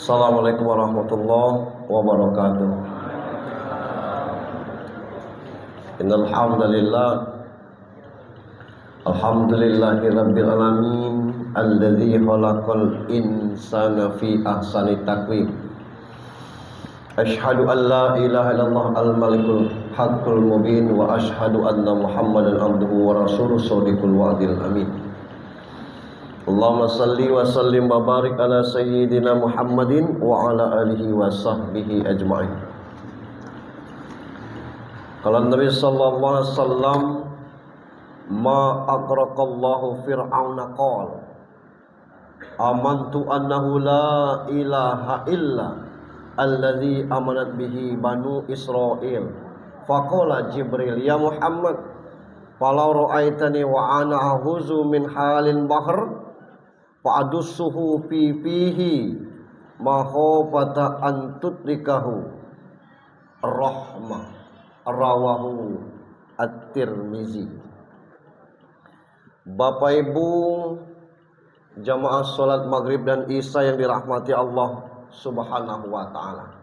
Assalamualaikum warahmatullahi wabarakatuh. Innal hamdalillah alhamdulillahirabbil alamin alladzi khalaqal insana fi ahsani taqwim. Asyhadu an la ilaha illallah al-malikul haqqul mubin wa asyhadu anna Muhammadan abduhu wa rasuluhu shadiqul wa'dil amin. Allahumma salli wa sallim wa barik ala sayyidina Muhammadin wa ala alihi wa sahbihi ajma'in. Kalau Nabi sallallahu alaihi wasallam ma aqraqallahu fir'auna qala amantu annahu la ilaha illa alladzi amanat bihi banu Israil. Faqala Jibril ya Muhammad falau ra'aitani wa ana ahuzu min halil bahr fa'adussuhu fi fihi mahobata antudrikahu rahmah rawahu at-Tirmizi. Bapak Ibu jamaah salat maghrib dan isya yang dirahmati Allah subhanahu wa ta'ala,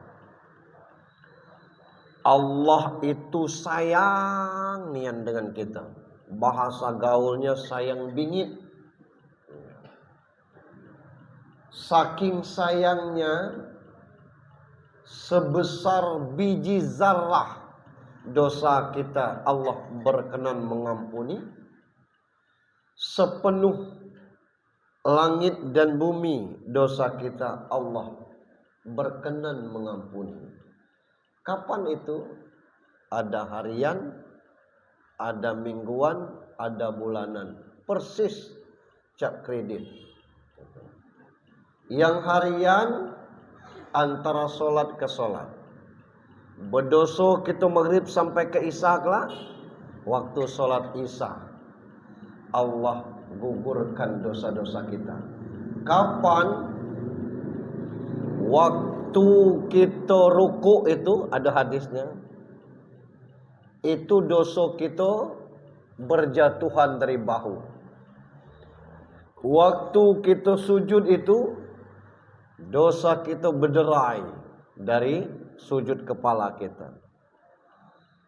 Allah itu sayang nian dengan kita. Bahasa gaulnya sayang bingit. Saking sayangnya sebesar biji zarrah dosa kita Allah berkenan mengampuni. Sepenuh langit dan bumi dosa kita Allah berkenan mengampuni. Kapan itu? Ada harian, ada mingguan, ada bulanan. Persis cak kredit. Yang harian antara solat ke solat. Berdosa kita maghrib sampai ke isya lah. Waktu solat isya Allah gugurkan dosa-dosa kita. Kapan? Waktu kita ruku itu ada hadisnya. Itu dosa kita berjatuhan dari bahu. Waktu kita sujud itu dosa kita berderai dari sujud kepala kita.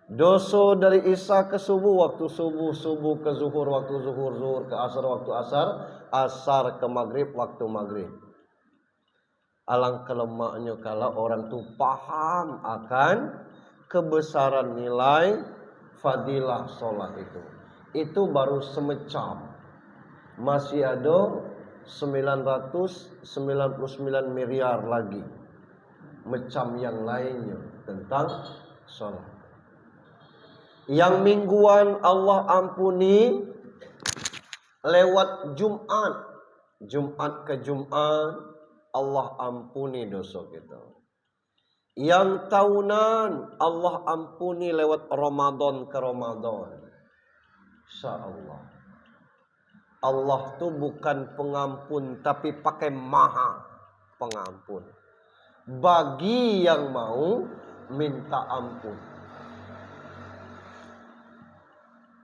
Dosa dari isya ke subuh, waktu subuh, subuh ke zuhur, waktu zuhur, zuhur ke asar, waktu asar, asar ke maghrib, waktu maghrib. Alangkah lemahnya kalau orang itu paham akan kebesaran nilai fadilah sholat itu. Itu baru semacam. Masih ada 999 miliar lagi macam yang lainnya tentang sholat. Yang mingguan Allah ampuni lewat Jumat. Jumat ke Jumat Allah ampuni dosa kita. Yang tahunan Allah ampuni lewat Ramadan ke Ramadan. Insyaallah. Allah tu bukan pengampun tapi pakai maha pengampun. Bagi yang mau minta ampun.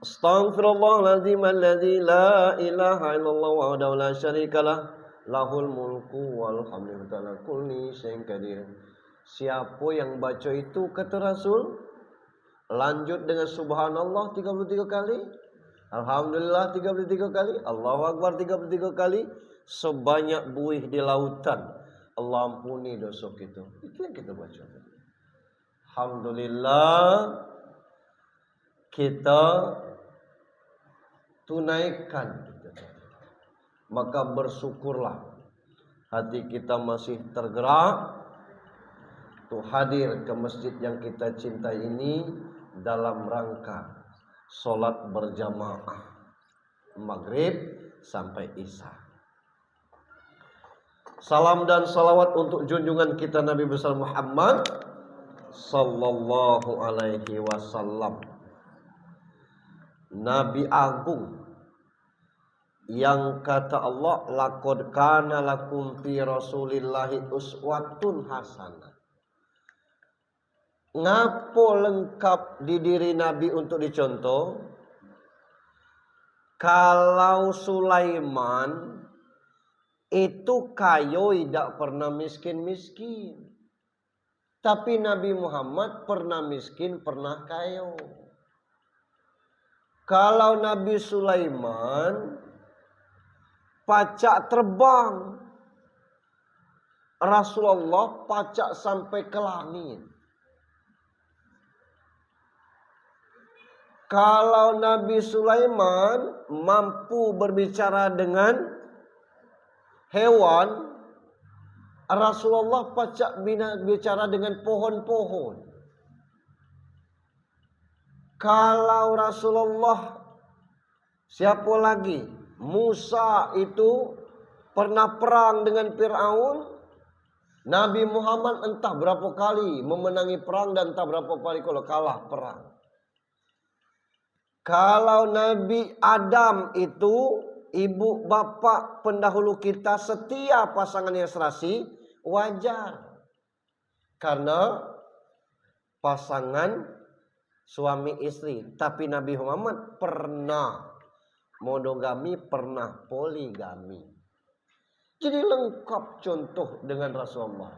Astaghfirullahaladzim alladzi la ilaha illallah wahdahu la syarikalah lahul mulku wal hamdu ala kulli syai'in qadir. Siapa yang baca itu kata Rasul, lanjut dengan subhanallah 33 kali, alhamdulillah 33 kali, Allahu akbar 33 kali, sebanyak buih di lautan. Allah ampuni dosa kita. Itu yang kita baca. Alhamdulillah kita tunaikan. Maka bersyukurlah. Hati kita masih tergerak untuk hadir ke masjid yang kita cintai ini dalam rangka solat berjamaah maghrib sampai isya. Salam dan salawat untuk junjungan kita Nabi besar Muhammad sallallahu alaihi wasallam. Nabi agung yang kata Allah laqad kana lakum fi rasulillahi uswatun hasanah. Ngapo lengkap di diri Nabi untuk dicontoh? Kalau Sulaiman Itu kayo tidak pernah miskin-miskin. Tapi Nabi Muhammad pernah miskin, pernah kayo. Kalau Nabi Sulaiman pacak terbang, Rasulullah pacak sampai ke langit. Kalau Nabi Sulaiman mampu berbicara dengan hewan, Rasulullah pacak bicara dengan pohon-pohon. Kalau Rasulullah, siapa lagi? Musa itu pernah perang dengan Fir'aun. Nabi Muhammad entah berapa kali memenangi perang dan entah berapa kali kalau kalah perang. Kalau Nabi Adam itu, ibu bapak pendahulu kita, setiap pasangan yang serasi, wajar. Karena pasangan suami istri. Tapi Nabi Muhammad pernah monogami, pernah poligami. Jadi lengkap contoh dengan Rasulullah.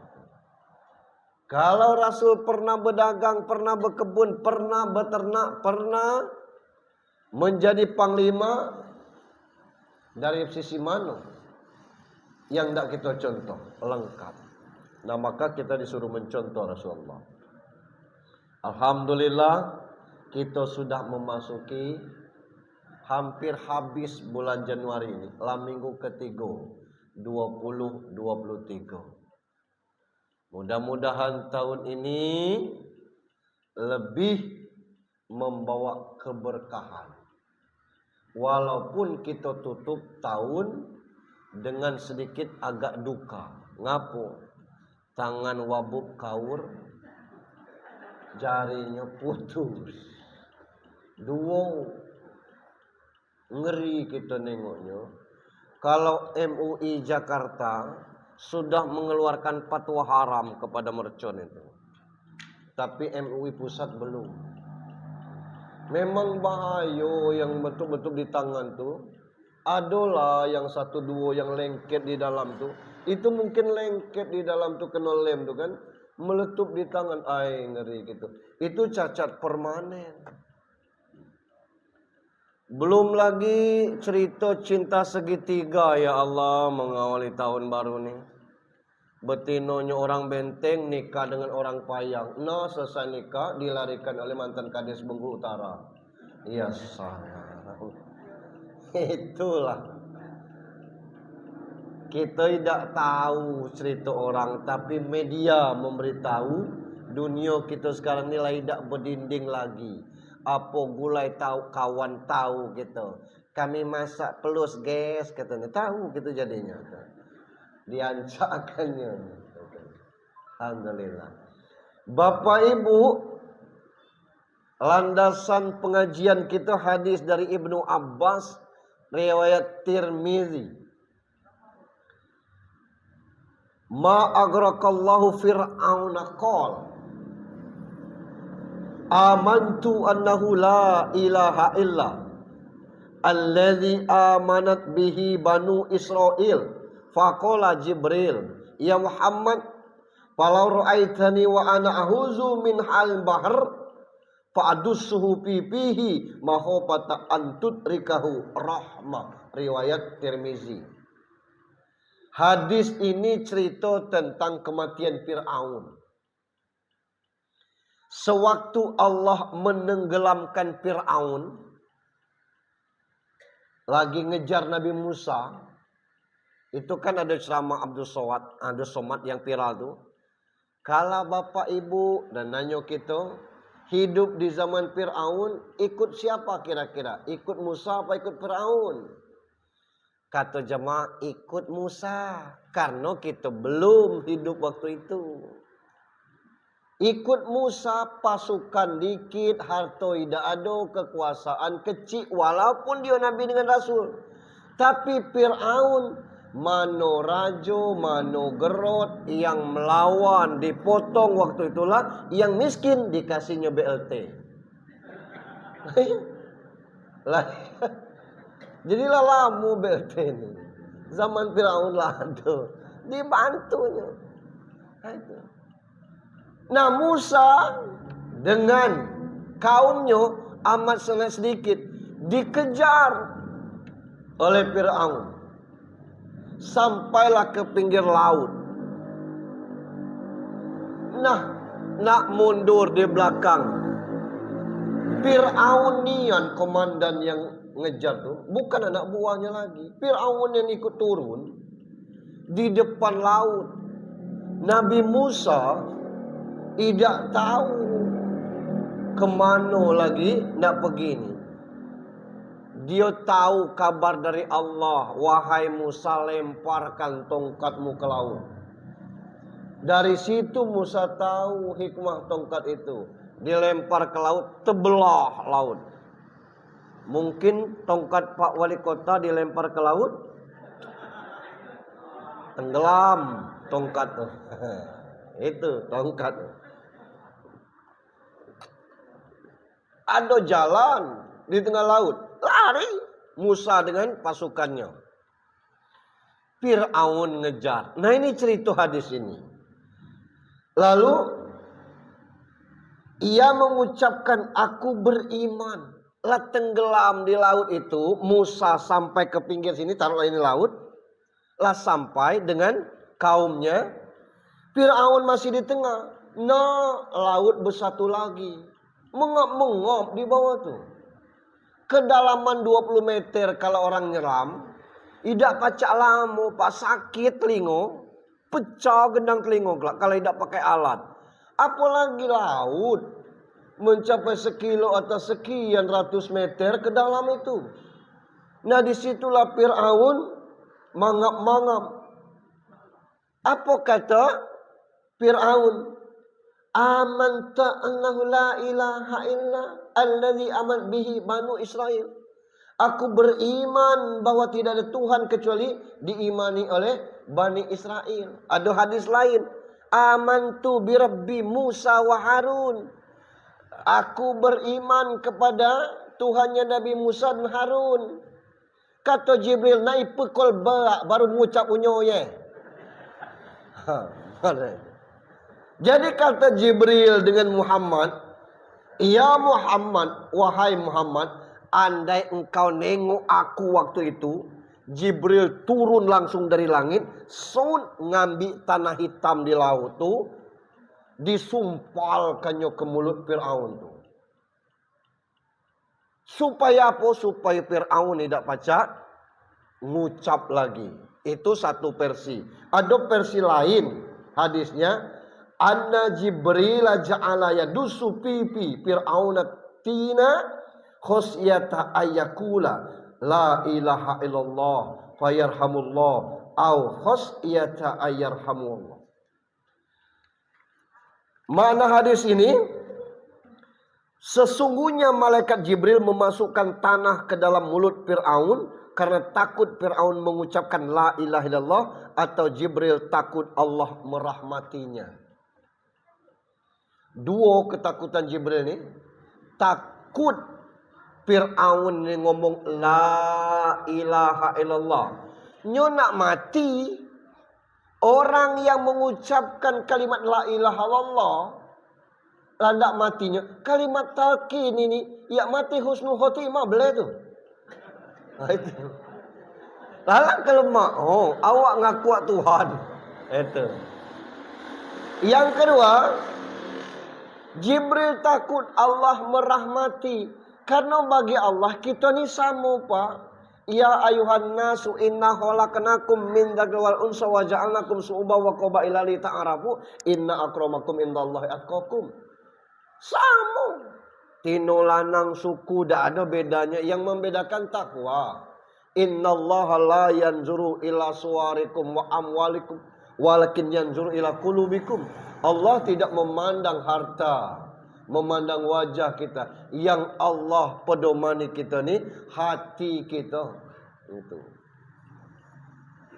Kalau Rasul pernah berdagang, pernah berkebun, pernah beternak, pernah menjadi panglima, dari sisi mana yang tidak kita contoh? Lengkap. Nah maka kita disuruh mencontoh Rasulullah. Alhamdulillah kita sudah memasuki hampir habis bulan Januari ini. Lah minggu ketiga 2023. Mudah-mudahan tahun ini lebih membawa keberkahan. Walaupun kita tutup tahun dengan sedikit agak duka. Ngapo? Tangan wabuk kaur, jarinya putus. Dua, ngeri kita nengoknya. Kalau MUI Jakarta sudah mengeluarkan fatwa haram kepada mercon itu, tapi MUI pusat belum. Memang bahaya yang betul-betul di tangan tuh. Adalah yang satu dua yang lengket di dalam tuh. Itu mungkin lengket di dalam tuh kena lem tuh kan. Meletup di tangan. Ay ngeri gitu. Itu cacat permanen. Belum lagi cerita cinta segitiga ya Allah mengawali tahun baru nih. Betinonya orang Benteng nikah dengan orang Payang. Nah selesai nikah dilarikan oleh mantan Kades Bengkulu Utara. Iya salah. Itulah. Kita tidak tahu cerita orang, tapi media memberitahu dunia kita sekarang ini tidak berdinding lagi. Apa gulai tahu kawan tahu gitu. Kami masak pelus guys katanya. Tahu gitu jadinya. Diancakkannya. Alhamdulillah. Bapak Ibu, landasan pengajian kita hadis dari Ibnu Abbas, riwayat Tirmizi. Ma aghrakallahu fir'auna qol amantu annahu la ilaha illa alladzi amanat bihi banu Israil. Faqala Jibril, ya Muhammad, falau ra'aitani wa ana ahuzu min hal bahr fa'adussuhu pihi mahobata antut rikahu rahmah. Riwayat Tirmizi. Hadis ini cerita tentang kematian Fir'aun. Sewaktu Allah menenggelamkan Fir'aun, lagi ngejar Nabi Musa. Itu kan ada ceramah Abdul Somad yang viral tuh. Kalau bapak ibu dan nanya kita hidup di zaman Fir'aun, ikut siapa kira-kira? Ikut Musa apa ikut Fir'aun? Kata jemaah ikut Musa. Karena kita belum hidup waktu itu. Ikut Musa, pasukan dikit, harta tidak ada, kekuasaan kecil. Walaupun dia Nabi dengan Rasul. Tapi Fir'aun, mano rajo, mano gerot, yang melawan dipotong waktu itulah, yang miskin dikasihnya BLT. Lah, jadilah lamu BLT ini. Zaman Firaun lah tuh. Dibantunya. Itu. Nah Musa dengan kaumnya amat sangat sedikit dikejar oleh Firaun. Sampailah ke pinggir laut. Nah, nak mundur di belakang. Fir'aunian komandan yang ngejar tuh bukan anak buahnya lagi. Fir'aun yang ikut turun di depan laut. Nabi Musa tidak tahu kemana lagi nak pergi ni. Dia tahu kabar dari Allah, wahai Musa, lemparkan tongkatmu ke laut. Dari situ Musa tahu hikmah tongkat itu. Dilempar ke laut, terbelah laut. Mungkin tongkat Pak Wali Kota dilempar ke laut, tenggelam tongkat tuh. Itu tongkat. Ada jalan di tengah laut, lari Musa dengan pasukannya. Fir'aun ngejar. Nah ini cerita hadis ini. Lalu ia mengucapkan, aku beriman. Lah tenggelam di laut itu. Musa sampai ke pinggir sini, taruhlah ini laut. Lah sampai dengan kaumnya. Fir'aun masih di tengah. Nah laut bersatu lagi. Mengap-mengap di bawah tuh. Kedalaman 20 meter kalau orang nyelam. Tidak pacak lama pak, sakit telingo. Pecah gendang telingo kalau tidak pakai alat. Apalagi laut mencapai sekilo atau sekian ratus meter ke dalam itu. Nah disitulah Fir'aun mangap-mangap. Apa kata Fir'aun? Amanta annahu la ilaha illa alladhi aman bihi banu Israel. Aku beriman bahwa tidak ada Tuhan kecuali diimani oleh Bani Israel. Ada hadis lain. Amantu bi Rabbi Musa wa Harun. Aku beriman kepada Tuhannya Nabi Musa dan Harun. Kata Jibril, naik pekol berak baru mengucap unyoye. Jadi kata Jibril dengan Muhammad, ya Muhammad, wahai Muhammad, andai engkau nengok aku waktu itu, Jibril turun langsung dari langit, ngambil tanah hitam di laut tu, disumpalkannya ke mulut Fir'aun tu. Supaya apa? Supaya Fir'aun tidak pacak ngucap lagi. Itu satu versi. Ada versi lain hadisnya, anna Jibril ja'ala yadusu pipi Fir'aun tina khosyata ayakula la ilaha illallah fayarhamullah au khosyata ayarhamullah. Mana hadis ini? Sesungguhnya malaikat Jibril memasukkan tanah ke dalam mulut Fir'aun karena takut Fir'aun mengucapkan la ilaha illallah, atau Jibril takut Allah merahmatinya. Dua ketakutan Jibril ini. Takut Fir'aun ni ngomong la ilaha illallah. Nyo nak mati. Orang yang mengucapkan kalimat la ilaha illallah, landak matinya. Kalimat talqin ini, ya mati husnul khotimah boleh tu. Itu. Lalang kelemak. Oh, awak ngaku Tuhan. Itu. Yang kedua, Jibril takut Allah merahmati. Karena bagi Allah kita ni sama pak. Ya ayuhan nasu inna khalaqnakum min dzakari wal unsa wa ja'alnakum syu'uban wa qabaila li ta'arafu inna akramakum indallahi atqakum. Sama. Tino lanang suku dak ada bedanya, yang membedakan takwa. Innallaha la yanzuru ila suwarikum wa amwalikum walakin yanzuru ila qulubikum. Allah tidak memandang harta, memandang wajah kita. Yang Allah pedomani kita ni hati kita. Itu.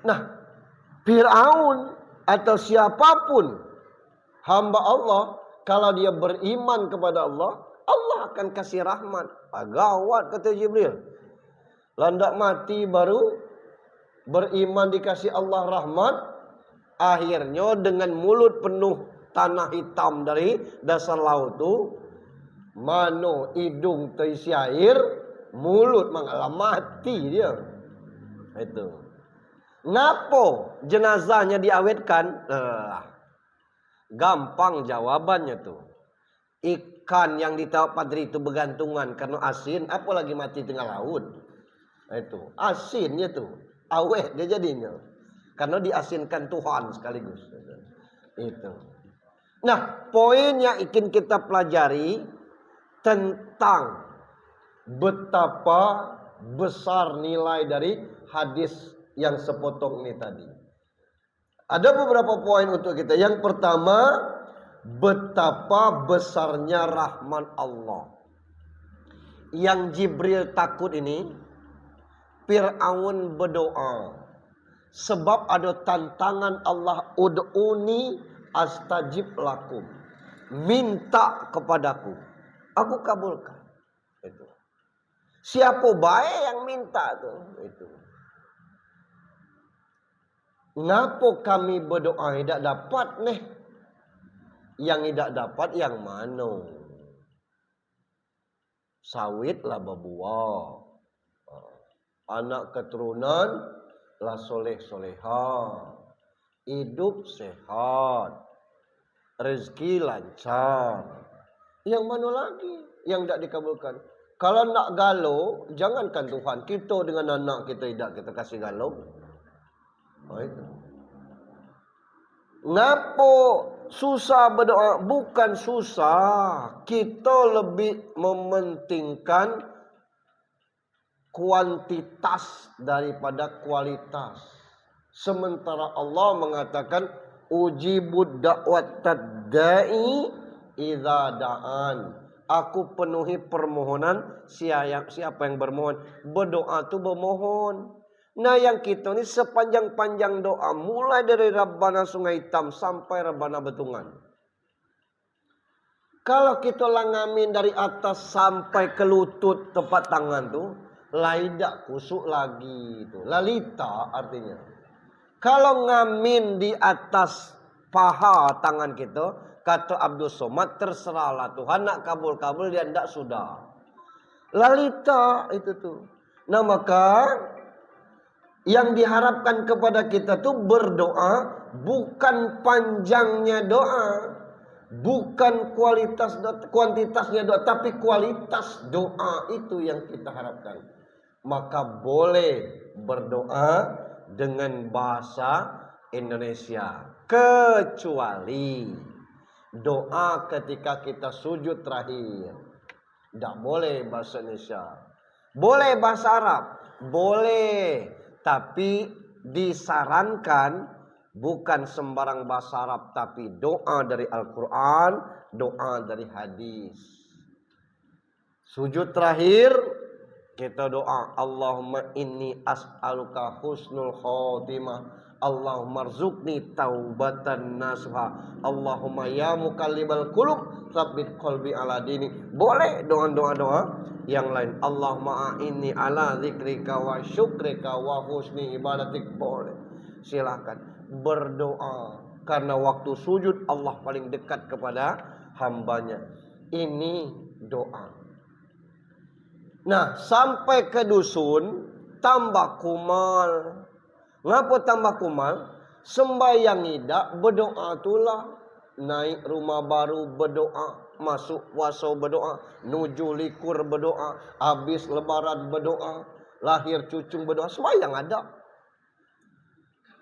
Nah, Fir'aun atau siapapun hamba Allah, kalau dia beriman kepada Allah, Allah akan kasih rahmat. Gawat kata Jibril. Landak mati baru beriman dikasih Allah rahmat, akhirnya dengan mulut penuh tanah hitam dari dasar laut tu, mano hidung terisi air, mulut mengalah mati dia. Itu. Ngapo jenazahnya diawetkan? Gampang jawabannya tuh. Ikan yang ditaruh padri itu bergantungan karena asin, apalagi mati tengah laut. Itu asinnya tuh, awet dia jadinya. Karena diasinkan Tuhan sekaligus. Itu. Nah, poin yang ingin kita pelajari tentang betapa besar nilai dari hadis yang sepotong ini tadi. Ada beberapa poin untuk kita. Yang pertama, betapa besarnya rahman Allah. Yang Jibril takut ini, Fir'aun berdoa. Sebab ada tantangan Allah, ud'uni astajib lakum. Minta kepadaku, aku kabulkan. Itu. Siapa baik yang minta tuh? Itu. Ngapa kami berdoa tidak dapat nih? Yang tidak dapat yang mana? Sawit lah berbuah, anak keturunan lah soleh soleha, hidup sehat, rezeki lancar. Yang mana lagi yang tidak dikabulkan? Kalau nak galau, jangankan Tuhan, kita dengan anak kita tidak kita kasih galau. Itu. Ngapo susah berdoa? Bukan susah, kita lebih mementingkan kuantitas daripada kualitas. Sementara Allah mengatakan ujibud da'watad da'i idza da'an. Aku penuhi permohonan siapa yang bermohon. Berdoa tu bermohon. Nah yang kita ni sepanjang-panjang doa, mulai dari Rabbana Sungai Hitam sampai Rabbana Betungan. Kalau kita langamin dari atas sampai ke lutut tempat tangan tu, laidak kusuk lagi itu. Lalita artinya. Kalau ngamin di atas paha tangan kita, kata Abdul Somad, terserahlah Tuhan nak kabul-kabul dia ndak sudah. Lalita itu tuh. Nah maka yang diharapkan kepada kita tuh berdoa bukan panjangnya doa, bukan kuantitasnya doa, tapi kualitas doa itu yang kita harapkan. Maka boleh berdoa dengan bahasa Indonesia, kecuali doa ketika kita sujud terakhir. Tidak boleh bahasa Indonesia. Boleh bahasa Arab, boleh. Tapi disarankan bukan sembarang bahasa Arab, tapi doa dari Al-Quran, doa dari hadis. Sujud terakhir kita doa, Allahumma inni as'aluka husnul khotimah, Allahumma rzuqni taubatan nasuha, Allahumma ya muqallibal qulub tsabbit qalbi ala dini. Boleh doa-doa yang lain. Allahumma a'inni ala zikrika wa syukrika wa husni ibadatik. Boleh. Silakan berdoa. Karena waktu sujud Allah paling dekat kepada hambanya. Ini doa. Nah, sampai ke dusun tambah kumal. Ngapa tambah kumal? Sembayang idak berdoa itulah. Naik rumah baru berdoa, masuk puasa berdoa, nuju likur berdoa, habis lebaran berdoa, lahir cucu berdoa, sembahyang ada.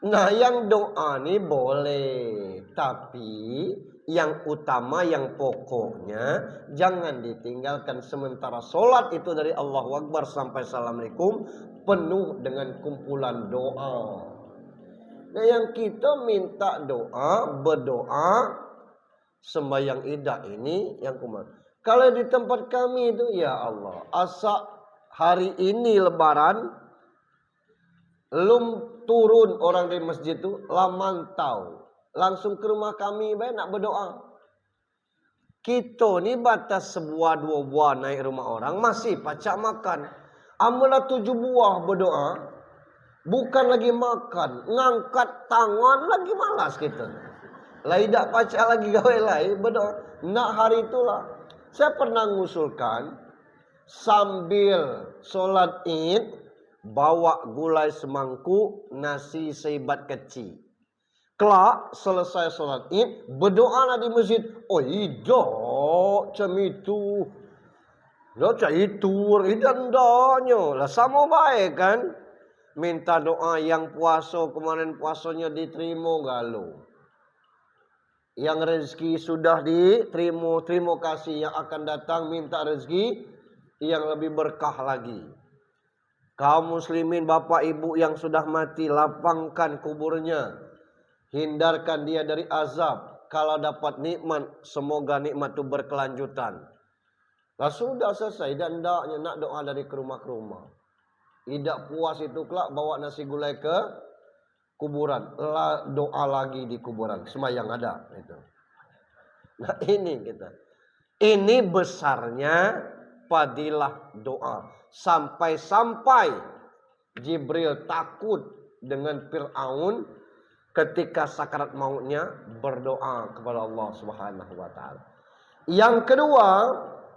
Nah yang doa ni boleh, tapi yang utama, yang pokoknya jangan ditinggalkan. Sementara solat itu dari Allahu Akbar sampai Assalamualaikum penuh dengan kumpulan doa. Nah yang kita minta doa, berdoa sembahyang idah ini yang kumat. Kalau di tempat kami itu, ya Allah, asa hari ini lebaran, belum turun orang dari masjid itu, lamantau. Langsung ke rumah kami, baik nak berdoa. Kita ni batas sebuah dua buah naik rumah orang, masih pacak makan. Amalah 7 buah berdoa. Bukan lagi makan, ngangkat tangan lagi malas kita. Lai dak baca lagi gawe lai, berdoa. Nak hari itulah. Saya pernah mengusulkan sambil solat Id bawa gulai semangkuk, nasi seibat kecil. Kelak selesai solat Id berdoa di masjid. Oh ido macam itu. Macam itu dan doanya lah sama baik kan. Minta doa yang puasa kemarin puasanya diterima galau. Yang rezeki sudah diterima, terima kasih. Yang akan datang minta rezeki yang lebih berkah lagi. Kaum muslimin bapak ibu yang sudah mati, lapangkan kuburnya. Hindarkan dia dari azab. Kalau dapat nikmat, semoga nikmat itu berkelanjutan. Lah sudah selesai dan ndaknya nak doa dari ke rumah. Tidak puas itu kelak bawa nasi gulai ke kuburan. Doa lagi di kuburan. Semayang ada. Itu. Nah ini kita. Ini besarnya fadilah doa. Sampai-sampai Jibril takut dengan Fir'aun ketika sakarat mautnya berdoa kepada Allah Subhanahu wa taala. Yang kedua,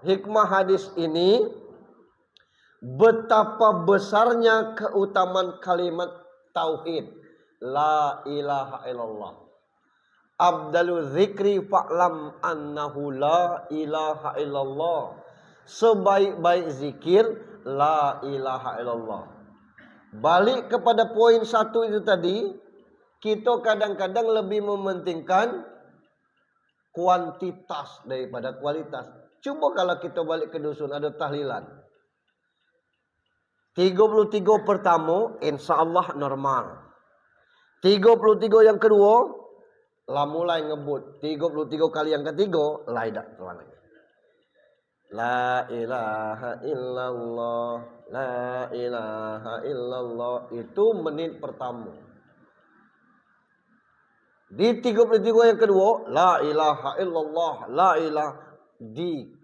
hikmah hadis ini betapa besarnya keutamaan kalimat tauhid la ilaha illallah. Abdalu zikri fa'lam annahu la ilaha illallah. Sebaik-baik zikir la ilaha illallah. Balik kepada poin satu itu tadi, kita kadang-kadang lebih mementingkan kuantitas daripada kualitas. Coba kalau kita balik ke dusun ada tahlilan. 33 pertama insya Allah normal. 33 yang kedua lah mulai ngebut. 33 kali yang ketiga lah tidak tuan lagi. La ilaha illallah, la ilaha illallah itu menit pertama. Di 33 yang kedua la ilaha illallah, la ilaha di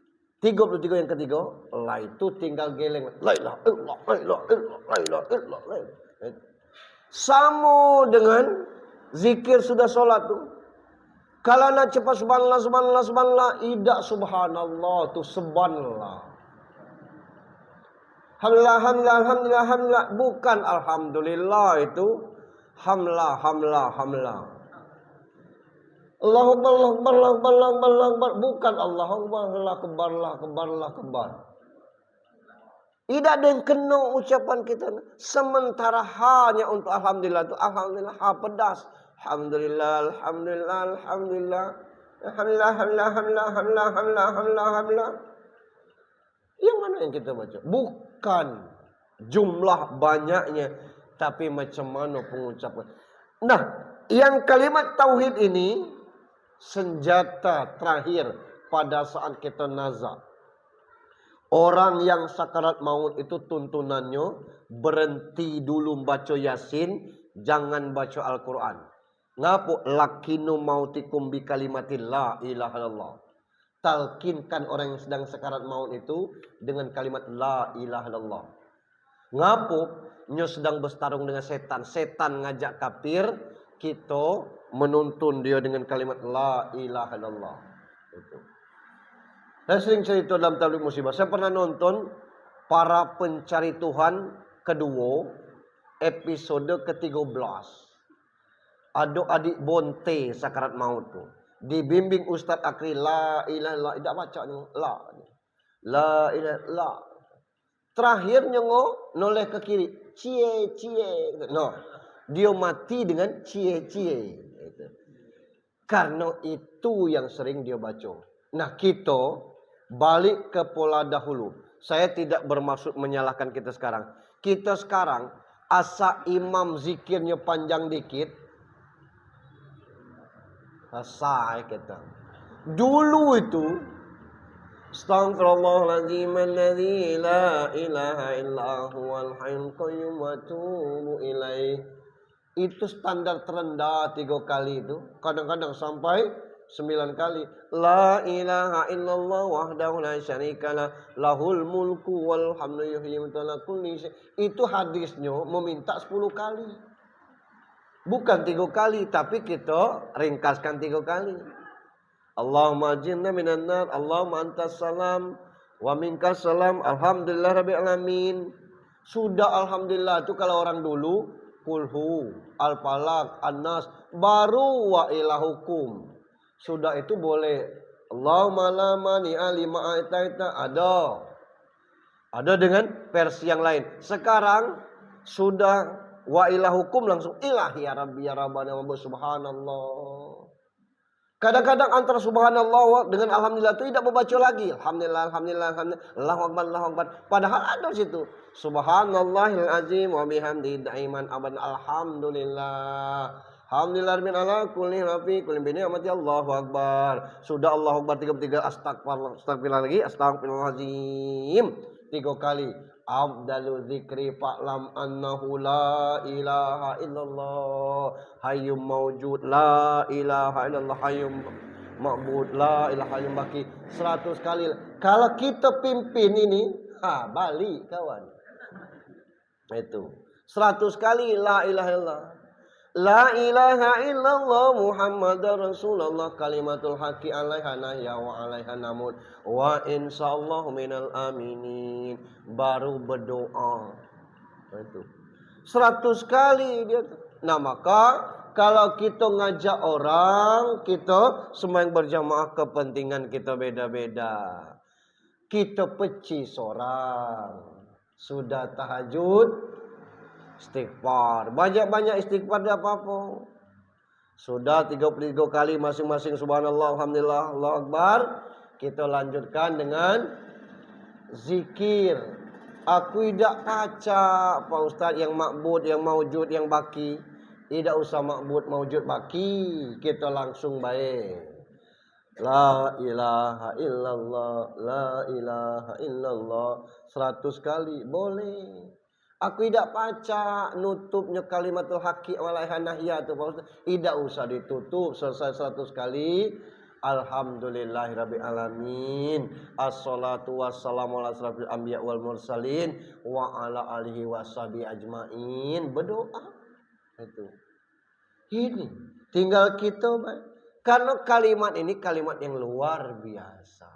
33 yang ketiga, lah itu tinggal geleng. La ilaha illallah, la ilaha illallah, la ilaha illallah. Sama dengan zikir sudah solat tu. Kalau nak cepat subhanallah, subhanallah, subhanallah, tidak subhanallah tu subhanallah. Alhamdulillah, alhamdulillah, alhamdulillah, alhamdulillah. Bukan alhamdulillah itu. Hamlah, hamlah, hamlah. Allahu Akbar, Allahu Akbar, Allahu Akbar, Allahu Akbar. Bukan Allahu Akbar, Allahu Akbar, Allahu Akbar, Allahu Akbar. Tidak ada yang kena ucapan kita. Sementara hanya untuk alhamdulillah itu. Alhamdulillah, ha pedas. Alhamdulillah, alhamdulillah, alhamdulillah. Alhamdulillah, alhamdulillah, alhamdulillah, alhamdulillah, alhamdulillah, alhamdulillah. Yang mana yang kita baca? Bukan jumlah banyaknya. Tapi macam mana pengucapan. Nah, yang kalimat tauhid ini senjata terakhir pada saat kita nazar. Orang yang sakarat maut itu tuntunannya berhenti dulu baca Yasin, jangan baca Al-Quran. Ngapo? Lakinu mautikum bi kalimatin la ilaha illallah. Talkinkan orang yang sedang sakarat maut itu dengan kalimat la ilaha illallah. Ngapo? Nyo sedang bertarung dengan setan. Setan ngajak kafir, kita menuntun dia dengan kalimat la ilaha illallah. Itu. Saya sering cerita dalam tabligh musibah. Saya pernah nonton Para Pencari Tuhan kedua, episode ke-13. Ada adik bonte sakarat maut tu. Dibimbing Ustaz Akri la ilaha illallah. Tidak baca ni la. La ilaha illallah. Terakhir nyongo noleh ke kiri. Cie cie. No. Dia mati dengan cie cie. Karena itu yang sering dia baca. Nah kita balik ke pola dahulu. Saya tidak bermaksud menyalahkan kita sekarang. Kita sekarang asa imam zikirnya panjang dikit. Selesai kita. Dulu itu Astaghfirullahaladzim alladzi la ilaha illa huwal hayyul qayyum wa atubu ilaih. Itu standar terendah 3 kali itu. Kadang-kadang sampai 9 kali. La ilaha illallah wahdahu la syarikalah lahul mulku wal hamdu yuhyi wa yumiitu. Itu hadisnya meminta 10 kali. Bukan 3 kali, tapi kita ringkaskan 3 kali. Allahumma jinna minan nar, Allahumma antas salam wa minkas salam, alhamdulillah rabbil alamin. Sudah alhamdulillah itu kalau orang dulu kulhu, al-falaq, an-nas, baru wa ilahukum. Sudah itu boleh Allahumma la mani'a lima a'taita, ada dengan versi yang lain. Sekarang sudah wa ilahukum langsung ilahi ya rabbi ya rabbana wa subhanallah. Kadang-kadang antara subhanallah dengan alhamdulillah itu tidak membaca lagi. Alhamdulillah, alhamdulillah, alhamdulillah, Allahu akbar, Allahu akbar. Padahal ada di situ. Subhanallahil azim wa bihamdihi daiman aban alhamdulillah. Alhamdulillah min ala kulli rafi kulli bi ni'mati Allahu akbar. Sudah Allahu akbar 33, astagfirullah lagi, astagfirullahalazim 3 kali. Abdalu dzikri fa'lam annahu la ilaha illallah hayyum mawjud la ilaha illallah hayyum ma'bud la ilaha hayyum baqi 100 kali. Kalau kita pimpin ini, balik kawan. Itu 100 kali la ilaha illallah. La ilaha illallah Muhammadar Rasulullah kalimatul haqqi alaiha nahya wa alaiha namut wa insyaallah minal aminin. Baru berdoa. Itu 100 kali dia. Nah, maka kalau kita ngajak orang, kita sembahyang berjamaah, kepentingan kita beda-beda. Kita peci seorang. Sudah tahajud, istighfar. Banyak-banyak istighfar tidak apa-apa. Sudah 33 kali masing-masing subhanallah, alhamdulillah, Allahu akbar. Kita lanjutkan dengan zikir. Aku tidak baca Pak Ustaz yang ma'bud, yang maujud, yang baki. Tidak usah ma'bud, maujud, baki. Kita langsung baik. La ilaha illallah, la ilaha illallah 100 kali boleh. Aku tidak baca nutupnya kalimatul haqqi walaiha nahya itu Pak Ustaz. Tidak usah ditutup, selesai 100 kali. Alhamdulillahirabbil alamin. Assalatu wassalamu ala asrofil anbiya wal mursalin wa ala alihi washabi ajmain. Berdoa. Itu. Ini tinggal kita karena kalimat ini kalimat yang luar biasa.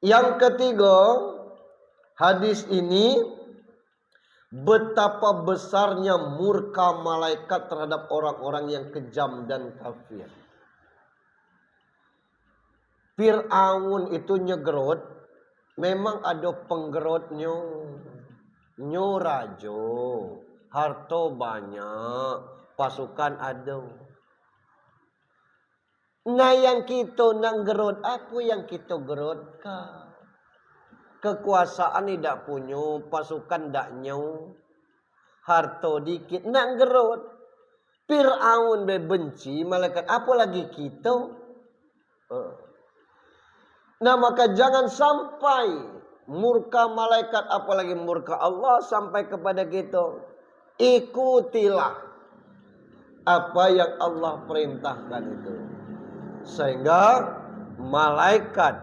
Yang ketiga, hadis ini betapa besarnya murka malaikat terhadap orang-orang yang kejam dan kafir. Fir'aun itu nyegerot, memang ada penggerotnya, nyorajo, harta banyak, pasukan ada. Nah yang kita nak gerot, apa yang kita gerotkan? Kekuasaan tidak punya, pasukan tidak nyau, harta dikit, nak gerot. Fir'aun benci malaikat, apalagi kita. Nah maka jangan sampai murka malaikat, apalagi murka Allah sampai kepada kita. Ikutilah apa yang Allah perintahkan itu. Sehingga malaikat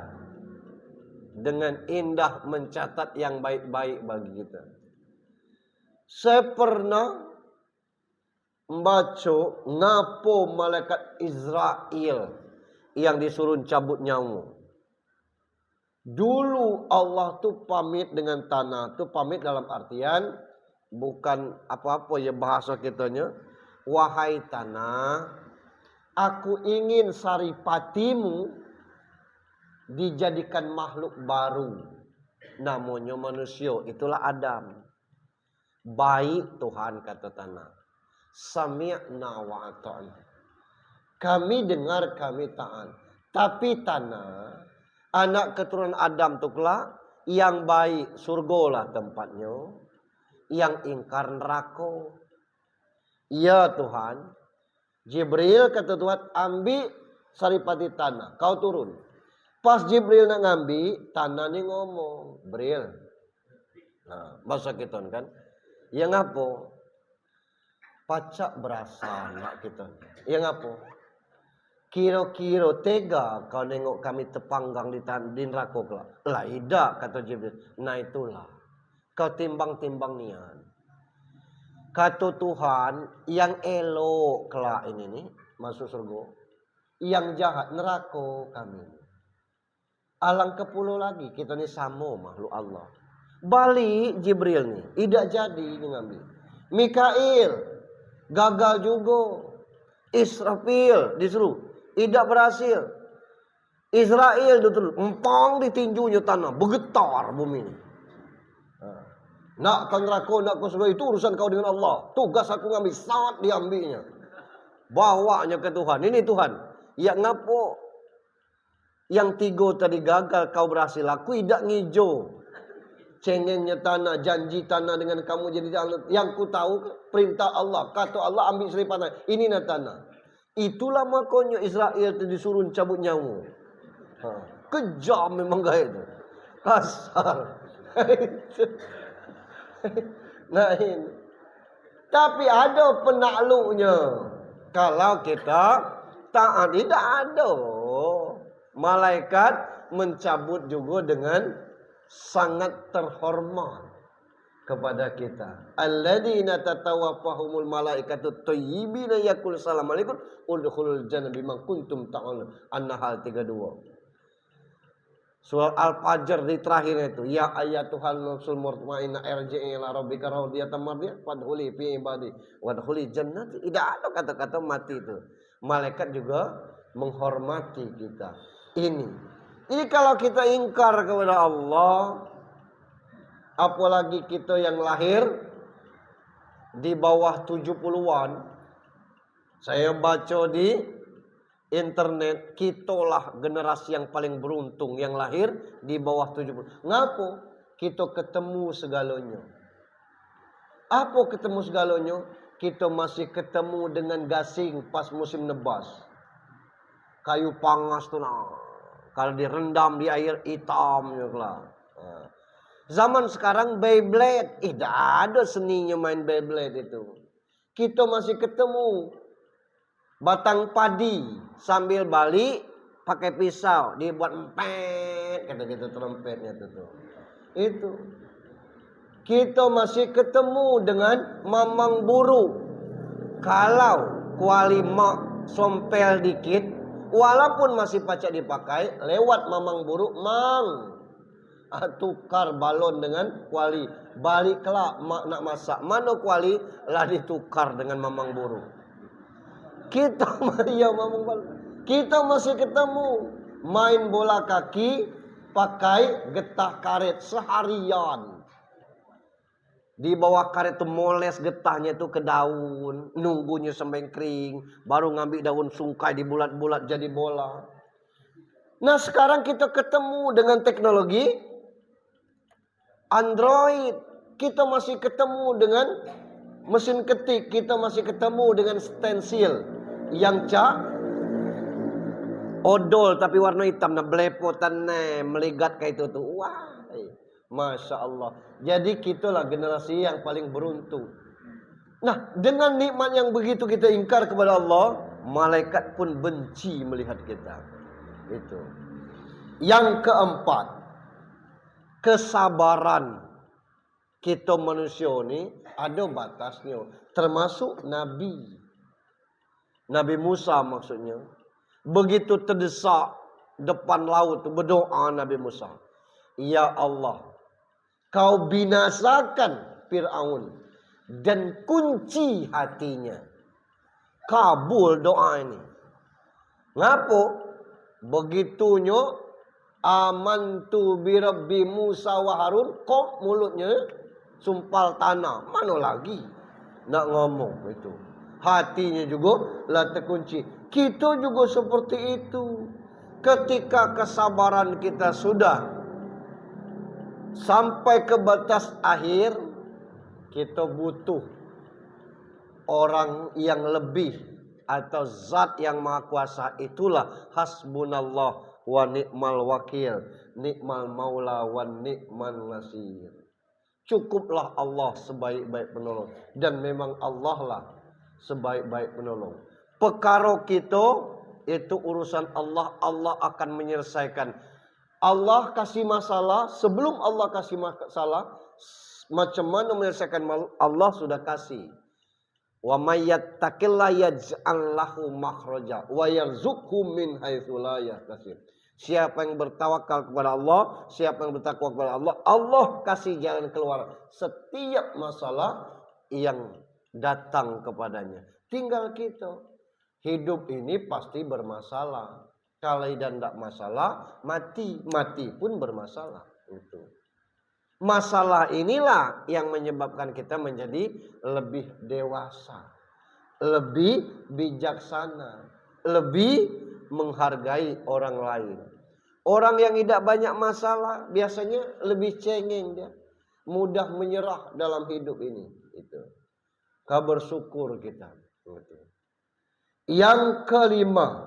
dengan indah mencatat yang baik-baik bagi kita. Saya pernah membaca ngapo malaikat Israel yang disuruh cabut nyawa. Dulu Allah tuh pamit dengan tanah, tuh pamit dalam artian bukan apa-apa ya bahasa kitanya. Wahai tanah, aku ingin saripatimu dijadikan makhluk baru. Namanya manusia, itulah Adam. Baik Tuhan kata tanah. Sami'na wa ata'na. Kami dengar, kami taat. Tapi tanah, anak keturunan Adam tu kelak yang baik surga lah tempatnya, yang ingkar neraka. Ya Tuhan, Jibril kata Tuhan, ambil saripati tanah, kau turun. Pas Jibril nak ngambil, tanah ni ngomong, Jibril. Nah, masa kita kan, yang apa? Pacak berasa nak kita. Yang apa? Kira-kira tega kau nengok kami terpanggang di neraka kelak. Lah tidak, kata Jibril. Nah itulah. Kau timbang-timbang nian. Kata Tuhan, yang elok kelak ini nih, masuk surga. Yang jahat neraka kami. Alangkah puluh lagi, kita ni sama makhluk Allah. Balik Jibril nih, tidak jadi ngambil. Mikail gagal juga. Israfil disuruh, tidak berhasil. Israel disuruh, empang ditinjunya tanah, bergetar bumi ini. Nak kau neraka, nak kau surga, itu urusan kau dengan Allah. Tugas aku ngambil, saat diambilnya. Bawanya ke Tuhan. Ini Tuhan. Ya ngapo? Yang tiga tadi gagal, kau berhasil. Aku tidak ngijo. Cengennya tanah, janji tanah dengan kamu jadi tanah. Yang ku tahu perintah Allah. Kata Allah ambil seripan tanah. Ini na tanah. Itulah makanya Israel itu disuruh cabut nyawa. Kejam memang gaya itu. Kasar. Nah ini. Tapi ada penakluknya. Kalau kita taat, tidak ada. Malaikat mencabut juga dengan sangat terhormat kepada kita. Alladzina tatawaffahumul malaikatu thayyibina yaqul assalamu alaikum udkhulul jannah bima kuntum ta'malun. An-Nahl 32. Surah Al-Fajr di terakhirnya itu, ya ayatuhan nafsul mutmainnah irji'i ila rabbika radiyatan mardiyah fadkhuli fi ibadi wadkhuli jannati. Tidak ada kata-kata mati itu. Malaikat juga menghormati kita. Ini kalau kita ingkar kepada Allah, apalagi kita yang lahir di bawah 70-an. Saya baca di internet, kitalah generasi yang paling beruntung yang lahir di bawah 70. Ngapa? Kita ketemu segalanya. Apa ketemu segalanya? Kita masih ketemu dengan gasing pas musim nebas. Kayu pangas tuh nah. Kalau direndam di air hitam lah. Zaman sekarang Beyblade, tidak ada seninya main Beyblade itu. Kita masih ketemu batang padi sambil balik pakai pisau dibuat empet, kata kita trompetnya itu. Itu. Kita masih ketemu dengan mamang buruk. Kalau kuali mak sompel dikit, walaupun masih pacak dipakai, lewat mamang buruk, mang tukar balon dengan kuali. Balik kelak mak nak masak, mana kuali lah ditukar dengan mamang buruk. Kita masih ketemu main bola kaki pakai getah karet seharian. Di bawah karet itu moles getahnya itu ke daun, nunggunya sampai kering, baru ngambil daun sungkai dibulat-bulat jadi bola. Nah sekarang kita ketemu dengan teknologi Android, kita masih ketemu dengan mesin ketik, kita masih ketemu dengan stensil yang odol tapi warna hitam, nah belepotan meligat kayak itu tuh. Wah, Masya Allah. Jadi kitalah generasi yang paling beruntung. Nah, dengan nikmat yang begitu kita ingkar kepada Allah, malaikat pun benci melihat kita. Itu. Yang keempat, kesabaran. Kita manusia ini ada batasnya. Termasuk Nabi. Nabi Musa maksudnya. Begitu terdesak depan laut, berdoa Nabi Musa. Ya Allah, kau binasakan Fir'aun dan kunci hatinya. Kabul doa ini. Ngapa? Begitunya amantu bi rabbi Musa wa Harun, kok mulutnya sumpal tanah. Mana lagi nak ngomong itu. Hatinya juga lah terkunci. Kita juga seperti itu. Ketika kesabaran kita sudah sampai ke batas akhir, kita butuh orang yang lebih atau zat yang maha kuasa. Itulah hasbunallah wa ni'mal wakil, ni'mal maula wa ni'mal nasir. Cukuplah Allah sebaik-baik penolong. Dan memang Allah lah sebaik-baik penolong. Perkara kita itu urusan Allah. Allah akan menyelesaikan. Allah kasih masalah, sebelum Allah kasih masalah, macam mana menyelesaikan Allah sudah kasih. Wa may yattaqillaha yaj'al lahu makhraja wa yarzuqhu min haitsu la yahtasib. Siapa yang bertawakal kepada Allah, siapa yang bertakwa kepada Allah, Allah kasih jalan keluar setiap masalah yang datang kepadanya. Tinggal kita. Hidup ini pasti bermasalah. Kalau tidak masalah, mati pun bermasalah. Itu. Masalah inilah yang menyebabkan kita menjadi lebih dewasa, lebih bijaksana, lebih menghargai orang lain. Orang yang tidak banyak masalah biasanya lebih cengeng dia, mudah menyerah dalam hidup ini. Itu. Kabar syukur kita. Itu. Yang kelima,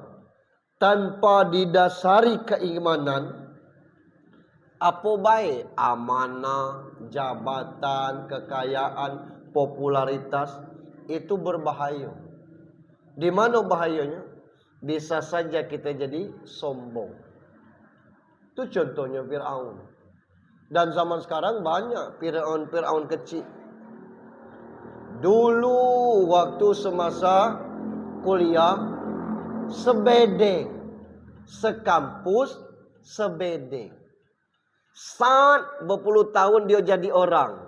tanpa didasari keimanan, apa baik amanah, jabatan, kekayaan, popularitas itu berbahaya. Di mana bahayanya? Bisa saja kita jadi sombong. Itu contohnya Fir'aun. Dan zaman sekarang banyak Fir'aun kecil. Dulu waktu semasa kuliah, sebedeng, sekampus, sebedeng. Saat berpuluh tahun dia jadi orang.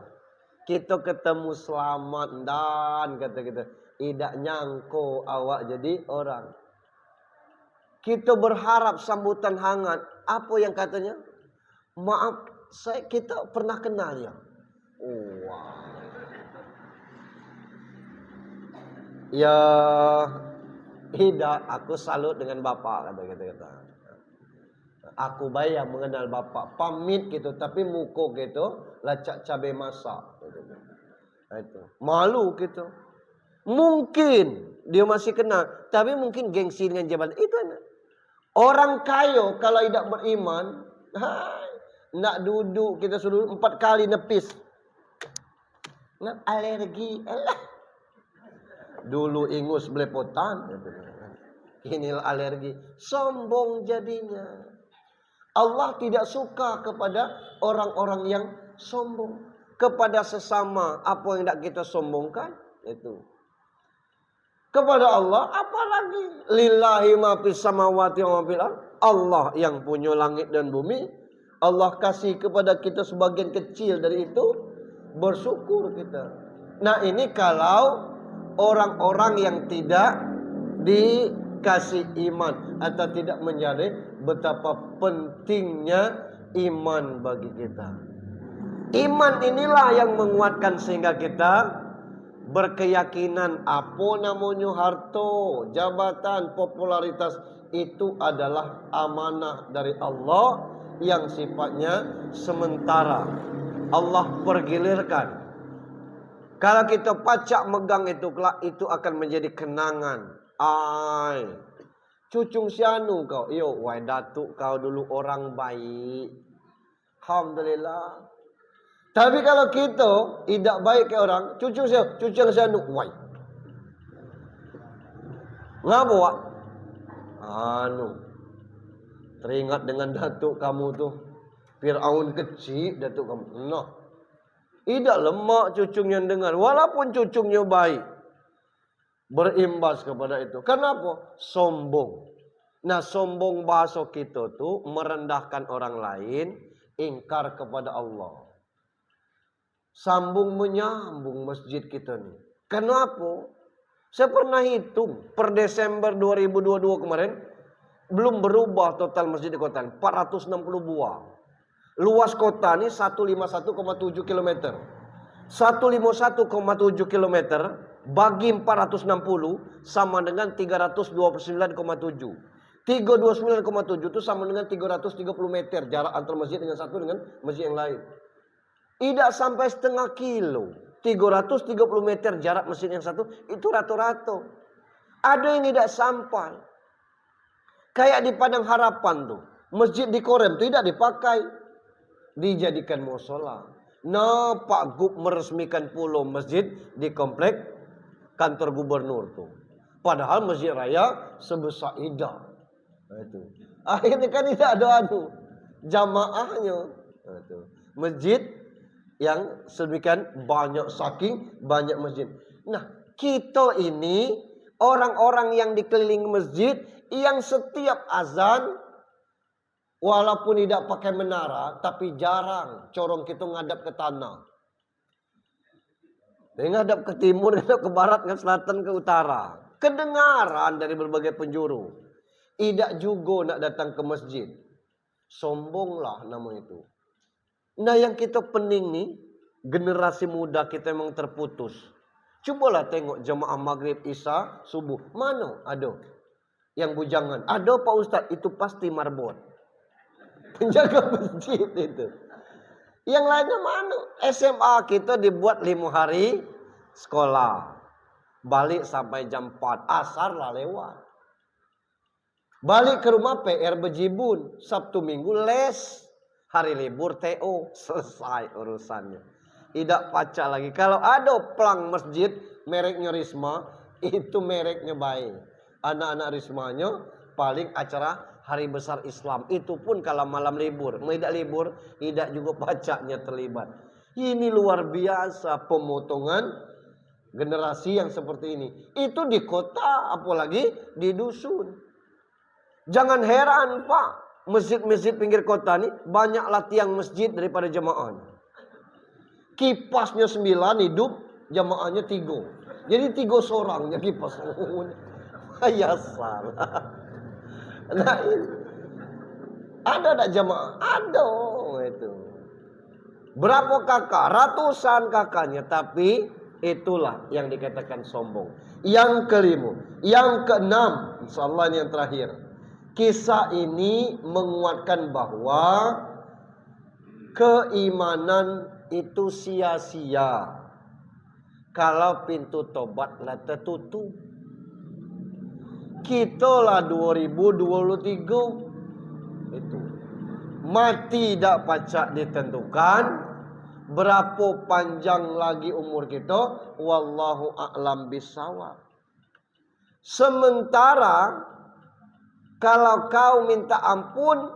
Kita ketemu selamat dan kata kita, tidak nyangko awak jadi orang. Kita berharap sambutan hangat. Apa yang katanya? Maaf, kita pernah kenal ya. Oh, wow. Ya, tidak. Aku salut dengan bapak kata. Aku bayang mengenal bapak. Pamit gitu, tapi muka gitu lacak cabai masak. Itu malu gitu. Mungkin dia masih kenal, tapi mungkin gengsi dengan jabatan itu. Orang kaya kalau tidak beriman, nak duduk kita suruh 4 kali nepis. Nak alergi, dulu ingus belepotan, inilah alergi, sombong jadinya. Allah tidak suka kepada orang-orang yang sombong, kepada sesama apa yang tidak kita sombongkan itu. Kepada Allah apalagi? Lillahi ma fis samawati wa ma fil ardh. Allah yang punya langit dan bumi. Allah kasih kepada kita sebagian kecil dari itu, bersyukur kita. Nah, ini kalau orang-orang yang tidak dikasih iman atau tidak menjadi betapa pentingnya iman bagi kita. Iman inilah yang menguatkan sehingga kita berkeyakinan apa namanya harta, jabatan, popularitas itu adalah amanah dari Allah yang sifatnya sementara. Allah pergilirkan. Kalau kita pacak megang itu kelak itu akan menjadi kenangan. Cucung sianu kau. Yo, wai datuk kau dulu orang baik. Alhamdulillah. Tapi kalau kita tidak baik ke orang, cucung sianu, wai. Ngapa wak? Teringat dengan datuk kamu tuh. Fir'aun kecil datuk kamu. Nah. Tidak lemak cucung yang dengar. Walaupun cucungnya baik. Berimbas kepada itu. Kenapa? Sombong. Nah, sombong bahasa kita tuh merendahkan orang lain. Ingkar kepada Allah. Sambung menyambung masjid kita nih. Kenapa? Saya pernah hitung. Per Desember 2022 kemarin. Belum berubah total masjid di kota. 460 buah. Luas kota ini 151,7 km. 151,7 km bagi 460 sama dengan 329,7. 329,7 itu sama dengan 330 meter jarak antar masjid dengan satu dengan masjid yang lain. Tidak sampai setengah kilo. 330 meter jarak masjid yang satu itu rata-rata. Ada yang tidak sampai. Kayak di Padang Harapan tuh. Masjid di Korem tidak dipakai. Dijadikan musola. Nah, Pak Gub meresmikan pulau masjid di komplek kantor gubernur tuh. Padahal masjid raya sebesar Ida. Itu. Akhirnya kan tidak ada jamaahnya. Itu. Masjid yang sedemikian banyak, saking banyak masjid. Nah, kita ini orang-orang yang dikelilingi masjid yang setiap azan walaupun tidak pakai menara, tapi jarang corong kita ngadap ke tanah. Dia ngadap ke timur, ngadap ke barat, ke selatan, ke utara. Kedengaran dari berbagai penjuru. Tidak juga nak datang ke masjid. Sombonglah nama itu. Nah yang kita pening nih, generasi muda kita memang terputus. Cobalah tengok jemaah maghrib, isya, subuh. Mana ada yang bujangan? Ada Pak Ustadz, itu pasti marbot. Penjaga masjid itu. Yang lainnya mana? SMA kita dibuat 5 hari sekolah. Balik sampai jam 4. Asar lah lewat. Balik ke rumah PR bejibun. Sabtu minggu les. Hari libur TO. Selesai urusannya. Tidak pacak lagi. Kalau ada pelang masjid mereknya Risma, itu mereknya baik. Anak-anak Rismanya paling acara hari besar Islam. Itu pun kalau malam libur. Tidak libur, tidak juga pajaknya terlibat. Ini luar biasa pemotongan generasi yang seperti ini. Itu di kota, apalagi di dusun. Jangan heran Pak, masjid-masjid pinggir kota ini banyaklah tiang masjid daripada jemaah. Kipasnya 9 hidup, jemaahnya 3. Jadi 3 sorangnya kipas. Ya salah. Nah, ada tak jemaah? Ada itu. Berapa kakak? Ratusan kakaknya. Tapi itulah yang dikatakan sombong. Yang kelima. Yang keenam. InsyaAllah ini yang terakhir. Kisah ini menguatkan bahwa keimanan itu sia-sia kalau pintu tobatlah tertutup. Kita lah 2023 itu mati tidak pacak ditentukan. Berapa panjang lagi umur kita, wallahu a'lam bissawab. Sementara kalau kau minta ampun,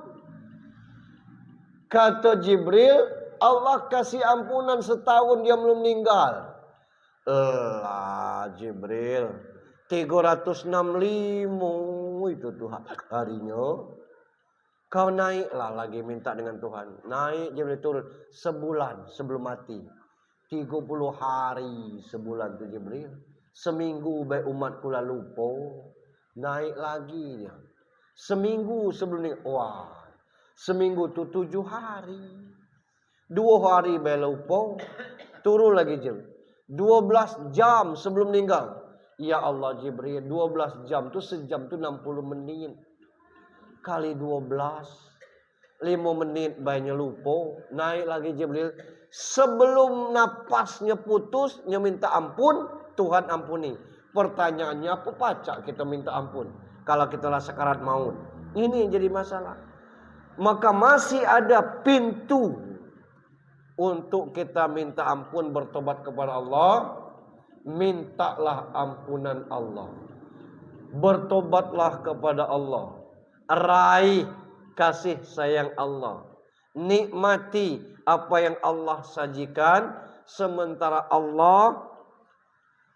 kata Jibril, Allah kasih ampunan setahun dia belum meninggal. Lah Jibril, 365 itu Tuhan harinya. Kau naiklah lagi minta dengan Tuhan. Naik Jibril turun sebulan sebelum mati. 30 hari sebulan tu Jibril. Seminggu baik umatku lah lupa. Naik lagi dia. Seminggu sebelum ni, wah, seminggu tu 7 hari. 2 hari baik lupa. Turun lagi Jibril. 12 jam sebelum meninggal. Ya Allah Jibril, 12 jam tu sejam tu 60 menit. Kali 12 5 menit banyak lupa. Naik lagi Jibril. Sebelum napasnya putus, dia minta ampun, Tuhan ampuni. Pertanyaannya apa pacak kita minta ampun kalau kita lah sekarat maut? Ini yang jadi masalah. Maka masih ada pintu untuk kita minta ampun, bertobat kepada Allah. Mintalah ampunan Allah. Bertobatlah kepada Allah. Raih kasih sayang Allah. Nikmati apa yang Allah sajikan. Sementara Allah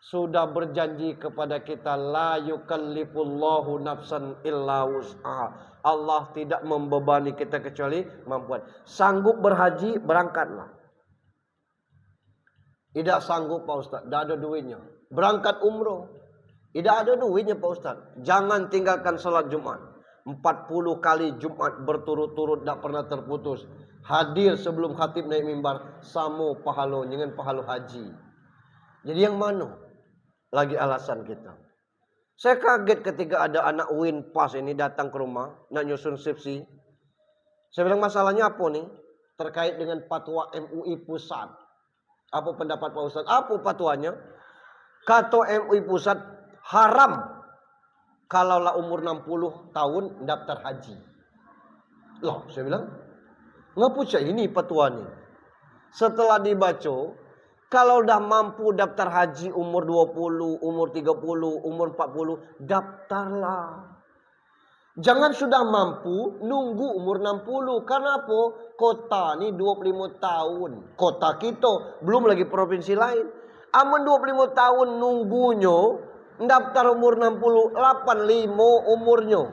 sudah berjanji kepada kita, la yukallifullahu nafsan illa wus'aha. Allah tidak membebani kita kecuali mampuan. Sanggup berhaji, berangkatlah. Tidak sanggup Pak Ustaz, tidak ada duitnya. Berangkat umroh, tidak ada duitnya Pak Ustaz. Jangan tinggalkan salat Jumat. 40 kali Jumat berturut-turut tidak pernah terputus. Hadir sebelum khatib naik mimbar, sama pahala dengan pahala haji. Jadi yang mana lagi alasan kita? Saya kaget ketika ada anak UIN PAS ini datang ke rumah nak nyusun skripsi. Saya bilang masalahnya apa nih? Terkait dengan fatwa MUI pusat. Apa pendapat Pak Ustaz? Apa fatwanya? Kata MUI pusat haram kalaulah umur 60 tahun daftar haji. Loh, saya bilang, ngapa cak ini fatwanya? Setelah dibaca, Kalau udah mampu daftar haji umur 20, umur 30, umur 40, daftarlah. Jangan sudah mampu nunggu umur 60. Karena apa? Kota ni 25 tahun. Kota kita, belum lagi provinsi lain. Amun 25 tahun nunggunya, daftar umur 60, 85 umurnya.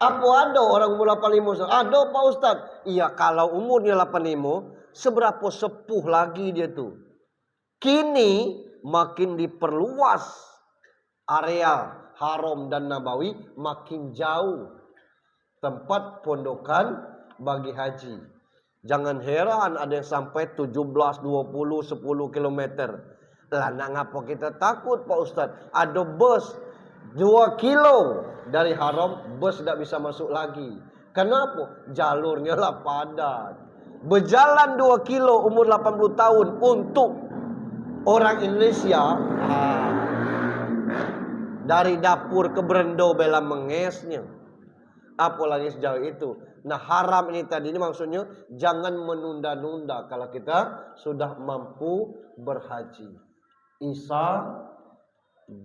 Apa ada orang umur 85? Ada Pak Ustaz. Iya, kalau umurnya 85, seberapa sepuh lagi dia tuh. Kini makin diperluas area Haram dan Nabawi, makin jauh tempat pondokan bagi haji. Jangan heran ada yang sampai 17, 20, 10 kilometer. Lah ngapa kita takut Pak Ustaz? Ada bus 2 kilo dari Haram, bus tidak bisa masuk lagi. Kenapa? Jalurnya lah padat. Berjalan 2 kilo umur 80 tahun untuk orang Indonesia, dari dapur ke Brendo bela mengesnya. Apalagi sejauh itu. Nah, haram ini tadi ini maksudnya jangan menunda-nunda kalau kita sudah mampu berhaji. Isya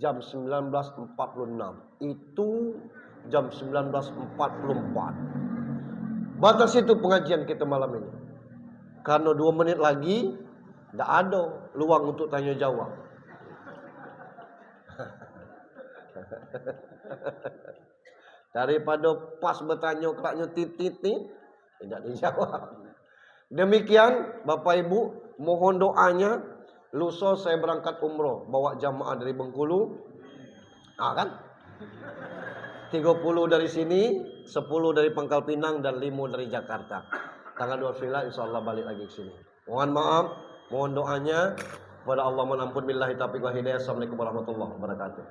jam 19.46. Itu jam 19.44. Batas itu pengajian kita malam ini. Karena 2 menit lagi tidak ada luang untuk tanya jawab. Daripada pas bertanya keraknya titit-titit, tidak dijawab. Demikian Bapak Ibu, mohon doanya. Lusa saya berangkat umroh, bawa jamaah dari Bengkulu. Kan? 30 dari sini, 10 dari Pangkal Pinang, dan 5 dari Jakarta. Tanggal 29 insya Allah balik lagi ke sini. Mohon maaf, mohon doanya. Kepada Allah, mohon ampun. Billahi taufiq wal hidayah. Assalamualaikum warahmatullahi wabarakatuh.